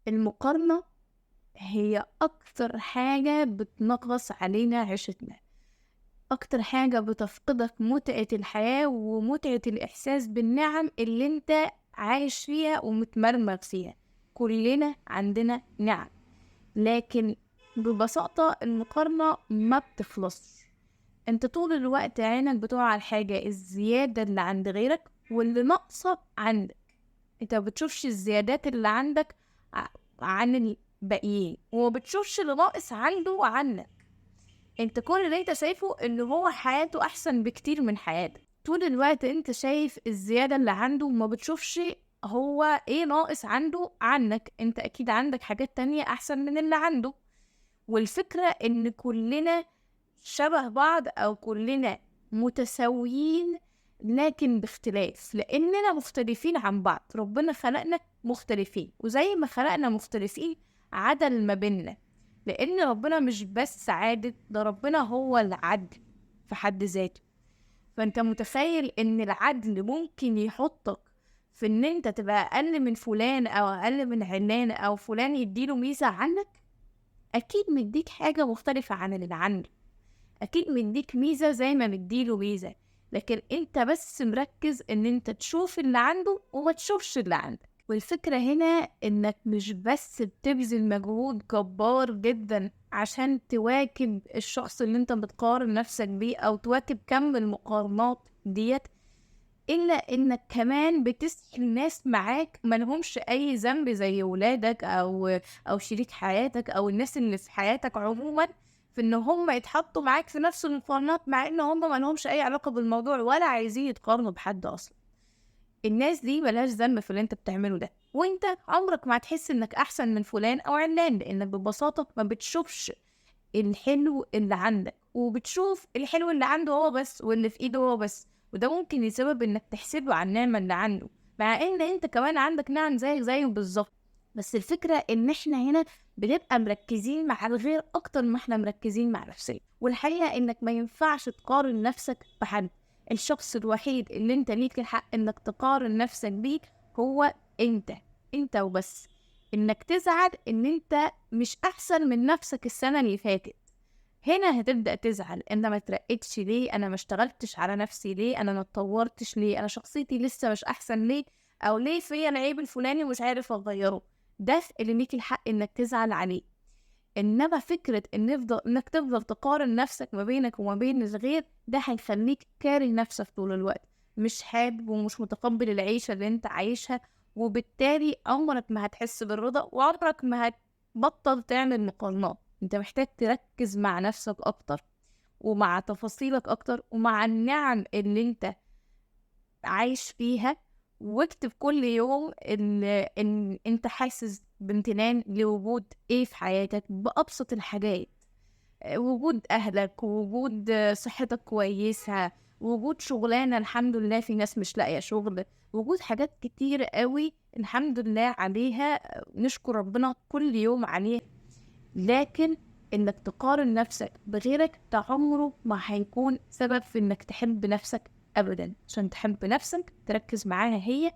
المقارنة هي أكتر حاجة بتنغص علينا عيشتنا، أكتر حاجة بتفقدك متعة الحياة ومتعة الإحساس بالنعم اللي انت عايش فيها ومتمرمغ فيها. كلنا عندنا نعم، لكن ببساطة المقارنة ما بتخلصش. انت طول الوقت عينك بتقع على الحاجة الزيادة اللي عند غيرك واللي ناقصة عندك. انت ما بتشوفش الزيادات اللي عندك ع- عن الباقيين، وما بتشوفش اللي ناقص عنده وعنك. انت كل اللي انت شايفه ان هو حياته احسن بكتير من حياتك. طول الوقت انت شايف الزيادة اللي عنده وما بتشوفش هو ايه ناقص عنده عنك. انت اكيد عندك حاجات تانية احسن من اللي عنده. والفكرة ان كلنا شبه بعض او كلنا متساويين، لكن باختلاف، لاننا مختلفين عن بعض. ربنا خلقنا مختلفين، وزي ما خلقنا مختلفين عدل ما بيننا، لان ربنا مش بس عادل، ده ربنا هو العدل في حد ذاته. فانت متخيل ان العدل ممكن يحطك في ان انت تبقى اقل من فلان او اقل من علان، او فلان يديله ميزة عنك؟ اكيد مديك حاجة مختلفة عن اللي عنده، اكيد مديك ميزة زي ما مديله ميزة، لكن انت بس مركز ان انت تشوف اللي عنده وما تشوفش اللي عندك. والفكرة هنا انك مش بس بتبذل مجهود جبار جدا عشان تواكب الشخص اللي انت بتقارن نفسك بيه او تواكب كم المقارنات ديت، إلا إنك كمان بتسحل ناس معاك ملهمش أي ذنب، زي ولادك أو شريك حياتك أو الناس اللي في حياتك عموما، في إن هم يتحطوا معاك في نفس المقارنات، مع إن هم ملهمش أي علاقة بالموضوع ولا عايزين يتقارنوا بحد أصلا. الناس دي ملهاش ذنب في اللي انت بتعمله ده، وانت عمرك ما هتحس انك احسن من فلان او علان، لانك ببساطة ما بتشوفش الحلو اللي عندك، وبتشوف الحلو اللي عنده هو بس واللي في ايده هو بس. وده ممكن يسبب انك تحسده على النعمة اللي عنده، مع ان انت كمان عندك نعم زيك زيه بالظبط. بس الفكرة ان احنا هنا بنبقى مركزين مع الغير اكتر ما احنا مركزين مع نفسنا. والحقيقة انك ما ينفعش تقارن نفسك بحد. الشخص الوحيد اللي انت ليك الحق انك تقارن نفسك بيه هو انت، انت وبس. انك تزعل ان انت مش احسن من نفسك السنة اللي فاتت، هنا هتبدأ تزعل. انا ما ترقيتش ليه؟ انا ما اشتغلتش على نفسي ليه؟ انا ما اتطورتش ليه؟ انا شخصيتي لسه مش احسن ليه؟ او ليه فيا العيب الفلاني ومش عارف اغيره؟ ده اللي ليك الحق انك تزعل عليه. انما فكرة انك تفضل تقارن نفسك ما بينك وما بين الغير، ده هيخليك كاره نفسك طول الوقت، مش حابب ومش متقبل العيشة اللي انت عايشها، وبالتالي عمرك ما هتحس بالرضا وعمرك ما هتبطل تعمل مقارنات. انت محتاج تركز مع نفسك اكتر ومع تفاصيلك اكتر ومع النعم اللي انت عايش فيها، واكتب كل يوم ان انت حاسس بامتنان لوجود ايه في حياتك بأبسط الحاجات. وجود اهلك، وجود صحتك كويسة، وجود شغلانة الحمد لله، في ناس مش لاقية شغل، وجود حاجات كتير قوي الحمد لله عليها، نشكر ربنا كل يوم عليها. لكن انك تقارن نفسك بغيرك ده عمره ما هيكون سبب في انك تحب نفسك ابدا. عشان تحب نفسك تركز معاها هي